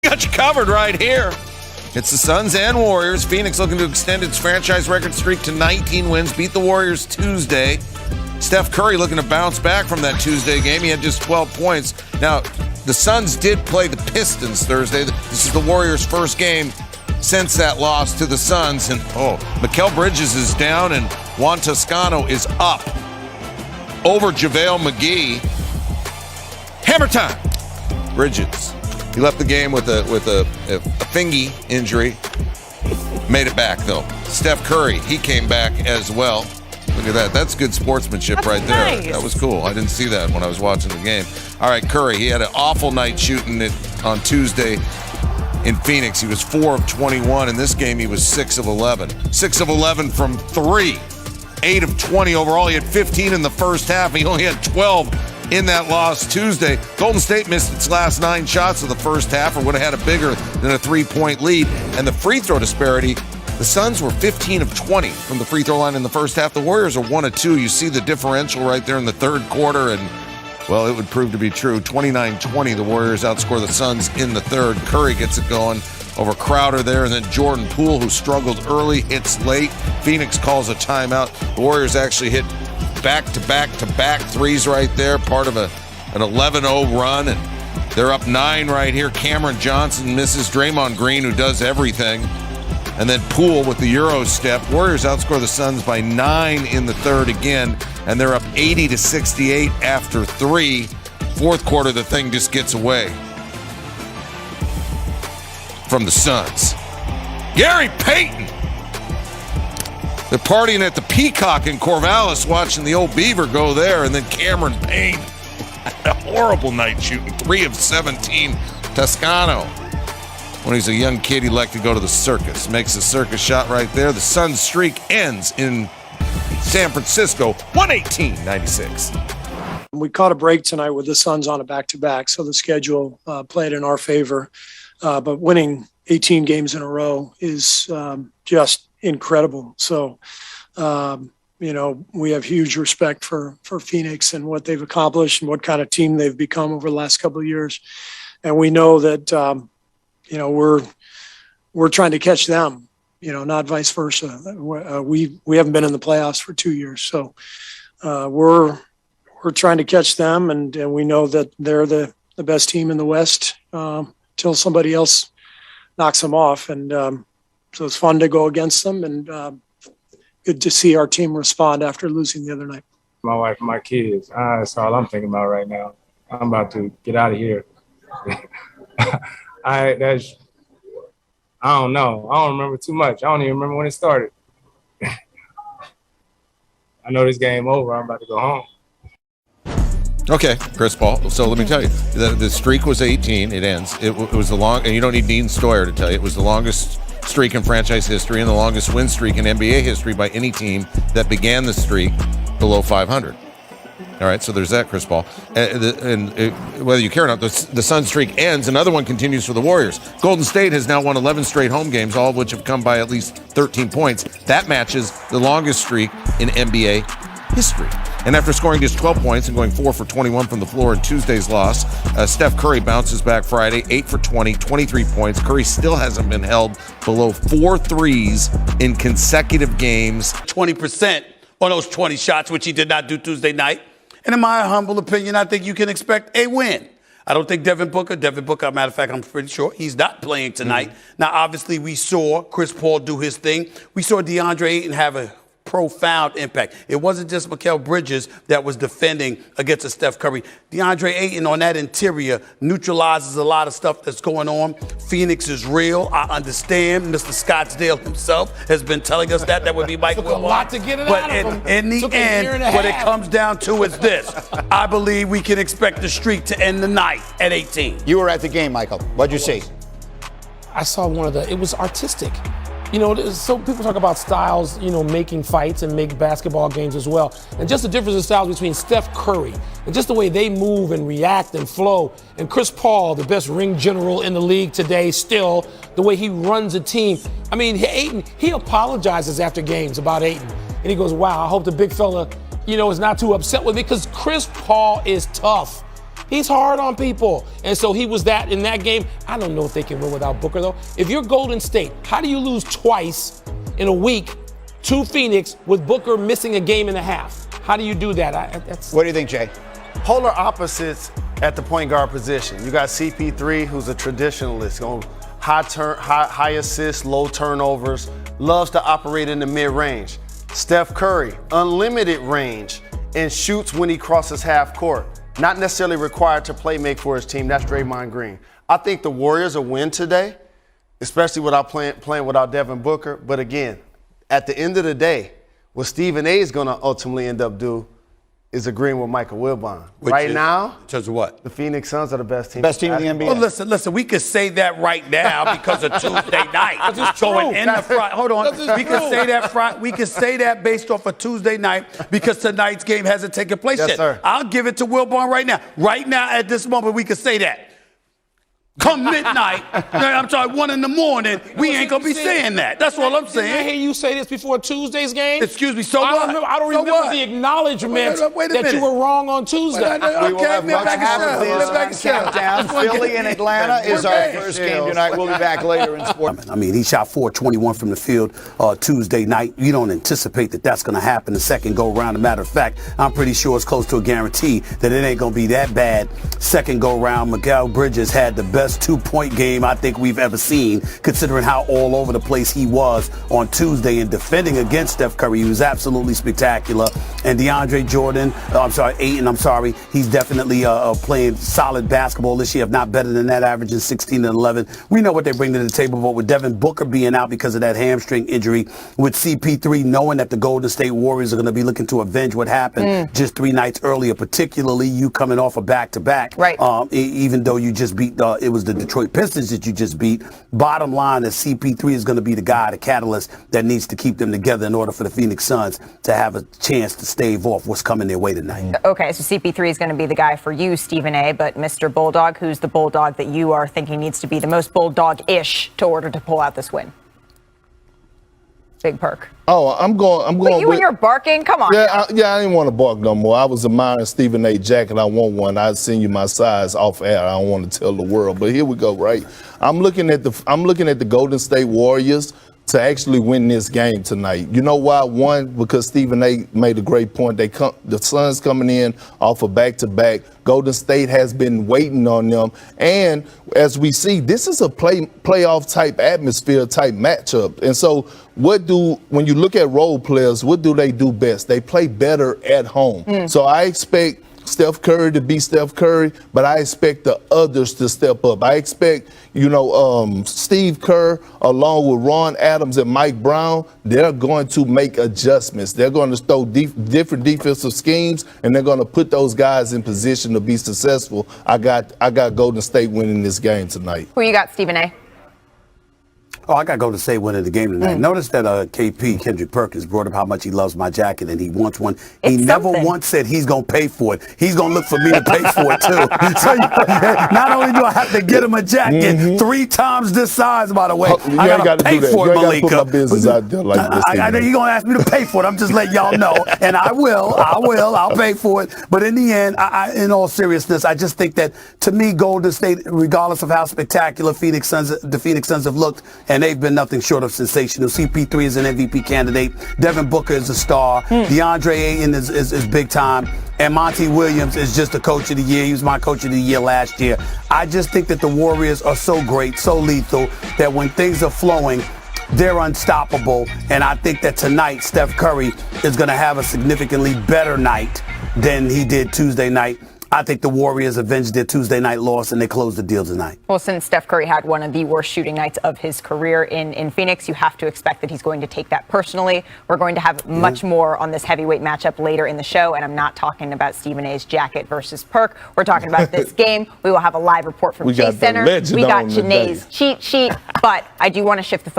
Got you covered right here. It's the Suns and Warriors. Phoenix looking to extend its franchise record streak to 19 wins. Beat the Warriors Tuesday. Steph Curry looking to bounce back from that Tuesday game. He had just 12 points. Now, the Suns did play the Pistons Thursday. This is the Warriors' first game since that loss to the Suns. And, Mikal Bridges is down and Juan Toscano is up over JaVale McGee. Hammer time. Bridges. He left the game with a fingy injury. Made it back, though. Steph Curry, he came back as well. Look at that. That's good sportsmanship. That's right there. Nice. That was cool. I didn't see that when I was watching the game. All right, Curry, he had an awful night shooting it on Tuesday in Phoenix. He was 4 of 21. In this game, he was 6 of 11. 6 of 11 from 3. 8 of 20 overall. He had 15 in the first half. He only had 12 in that loss Tuesday. Golden State missed its last 9 shots of the first half, or would have had a bigger than a 3-point lead. And the free throw disparity, the Suns were 15 of 20 from the free throw line in the first half. The Warriors are 1 of 2. You see the differential right there in the third quarter, and, well, it would prove to be true. 29-20, the Warriors outscore the Suns in the third. Curry gets it going over Crowder there, and then Jordan Poole, who struggled early, hits late. Phoenix calls a timeout. The Warriors actually hit back-to-back threes right there, part of an 11-0 run, and they're up 9 right here. Cameron Johnson misses Draymond Green, who does everything, and then Poole with the Euro step. Warriors outscore the Suns by 9 in the third again, and they're up 80-68 after 3. Fourth quarter, the thing just gets away from the Suns. Gary Payton. They're partying at the Peacock in Corvallis, watching the old Beaver go there, and then Cameron Payne had a horrible night shooting, 3 of 17. Toscano, when he's a young kid, he liked to go to the circus. Makes a circus shot right there. The Suns streak ends in San Francisco, 118-96. We caught a break tonight with the Suns on a back-to-back, so the schedule played in our favor. But winning 18 games in a row is just incredible. So, we have huge respect for Phoenix and what they've accomplished and what kind of team they've become over the last couple of years. And we know that, we're trying to catch them, not vice versa. We haven't been in the playoffs for 2 years. So we're trying to catch them, and we know that they're the best team in the West till somebody else knocks them off. And so it's fun to go against them, and good to see our team respond after losing the other night. My wife and my kids, that's all I'm thinking about right now. I'm about to get out of here. I don't know. I don't remember too much. I don't even remember when it started. I know this game over. I'm about to go home. Okay, Chris Paul. So let me tell you, the streak was 18. It ends. It was the long, and you don't need Dean Stoyer to tell you, it was the longest streak in franchise history and the longest win streak in NBA history by any team that began the streak below 500. All right, so there's that, Chris Paul. Whether you care or not, the Suns streak ends. Another one continues for the Warriors. Golden State has now won 11 straight home games, all of which have come by at least 13 points. That matches the longest streak in NBA history. And after scoring just 12 points and going 4 for 21 from the floor in Tuesday's loss, Steph Curry bounces back Friday, 8 for 20, 23 points. Curry still hasn't been held below 4 threes in consecutive games. 20% on those 20 shots, which he did not do Tuesday night. And in my humble opinion, I think you can expect a win. I don't think Devin Booker, matter of fact, I'm pretty sure he's not playing tonight. Now, obviously, we saw Chris Paul do his thing. We saw DeAndre Ayton have a profound impact. It wasn't just Mikal Bridges that was defending against a Steph Curry. DeAndre Ayton on that interior neutralizes a lot of stuff that's going on. Phoenix is real. I understand. Mr. Scottsdale himself has been telling us that. That would be Mike Wilbon. A lot to get it out of him. In the end, what it comes down to is this. I believe we can expect the streak to end the night at 18. You were at the game, Michael. What'd you see? I saw it was artistic. So people talk about styles, making fights and make basketball games as well. And just the difference in styles between Steph Curry and just the way they move and react and flow. And Chris Paul, the best ring general in the league today, still, the way he runs a team. I mean, Ayton, he apologizes after games about Ayton. And he goes, wow, I hope the big fella, is not too upset with me, because Chris Paul is tough. He's hard on people. And so he was that in that game. I don't know if they can win without Booker, though. If you're Golden State, how do you lose twice in a week to Phoenix with Booker missing a game and a half? How do you do that? What do you think, Jay? Polar opposites at the point guard position. You got CP3, who's a traditionalist, on high assists, low turnovers, loves to operate in the mid-range. Steph Curry, unlimited range, and shoots when he crosses half court. Not necessarily required to play make for his team. That's Draymond Green. I think the Warriors will win today, especially without playing without Devin Booker. But again, at the end of the day, what Stephen A is going to ultimately end up do is agreeing with Michael Wilbon. Right now, in terms of what? the Phoenix Suns are the best team. Best team in the NBA. Well, listen. We could say that right now because of Tuesday night. Going in the front. Hold on. We could say that. We could say that based off of Tuesday night because tonight's game hasn't taken place Yes, yet. sir. I'll give it to Wilbon right now. Right now, at this moment, we could say that. Come midnight, I'm sorry, 1 in the morning, we ain't gonna be saying that. That's all I'm Didn't I saying. hear you say this before Tuesday's game? Excuse me, so I what? don't So remember what? the acknowledgement Wait a that you minute. were wrong on Tuesday. We will have much countdown. Philly and Atlanta is our first game tonight. We'll be back later in sports. I mean, he shot 4-21 from the field Tuesday night. You don't anticipate that that's going to happen the second go round. As a matter of fact, I'm pretty sure it's close to a guarantee that it ain't going to be that bad second go round. Miguel Bridges had the best 2-point game I think we've ever seen, considering how all over the place he was on Tuesday and defending against Steph Curry. He was absolutely spectacular. And DeAndre Jordan, Ayton, he's definitely playing solid basketball this year, if not better than that, averaging 16 and 11. We know what they bring to the table, but with Devin Booker being out because of that hamstring injury, with CP3 knowing that the Golden State Warriors are going to be looking to avenge what happened just 3 nights earlier, particularly you coming off a back-to-back, right? Even though you just beat, it was the Detroit Pistons that you just beat. Bottom line is CP3 is going to be the guy, the catalyst that needs to keep them together in order for the Phoenix Suns to have a chance to stave off what's coming their way tonight. Okay, so CP3 is going to be the guy for you, Stephen A., but Mr. Bulldog, who's the Bulldog that you are thinking needs to be the most Bulldog-ish to order to pull out this win? Big Perk. Oh, I'm going. But you and your barking? Come on. Yeah, I didn't want to bark no more. I was admiring Stephen A. jacket. I want one. I'd send you my size off air. I don't want to tell the world, but here we go. Right, I'm looking at the Golden State Warriors to actually win this game tonight. You know why? One, because Stephen A. made a great point. The Suns coming in off a back-to-back. Golden State has been waiting on them. And as we see, this is a playoff type atmosphere type matchup. And so when you look at role players, what do they do best? They play better at home. So I expect Steph Curry to be Steph Curry, but I expect the others to step up. I expect, Steve Kerr, along with Ron Adams and Mike Brown, they're going to make adjustments. They're going to throw different defensive schemes, and they're going to put those guys in position to be successful. I got Golden State winning this game tonight. Who you got, Stephen A.? Oh, I got to go to say winning the game tonight. Notice that KP, Kendrick Perkins, brought up how much he loves my jacket and he wants one. He never once said he's going to pay for it. He's going to look for me to pay for it, too. So not only do I have to get him a jacket 3 times this size, by the way, I got to pay for it, Malika. Put my business out there like this. I think he's going to ask me to pay for it. I'm just letting y'all know. And I will. I'll pay for it. But in the end, in all seriousness, I just think that, to me, Golden State, regardless of how spectacular the Phoenix Suns have looked, and they've been nothing short of sensational. CP3 is an MVP candidate. Devin Booker is a star. DeAndre Ayton is big time. And Monty Williams is just a coach of the year. He was my coach of the year last year. I just think that the Warriors are so great, so lethal, that when things are flowing, they're unstoppable. And I think that tonight, Steph Curry is going to have a significantly better night than he did Tuesday night. I think the Warriors avenged their Tuesday night loss and they closed the deal tonight. Well, since Steph Curry had one of the worst shooting nights of his career in Phoenix, you have to expect that he's going to take that personally. We're going to have much more on this heavyweight matchup later in the show, and I'm not talking about Stephen A.'s jacket versus Perk. We're talking about this game. We will have a live report from Chase Center. We got Janae's cheat sheet, but I do want to shift the focus.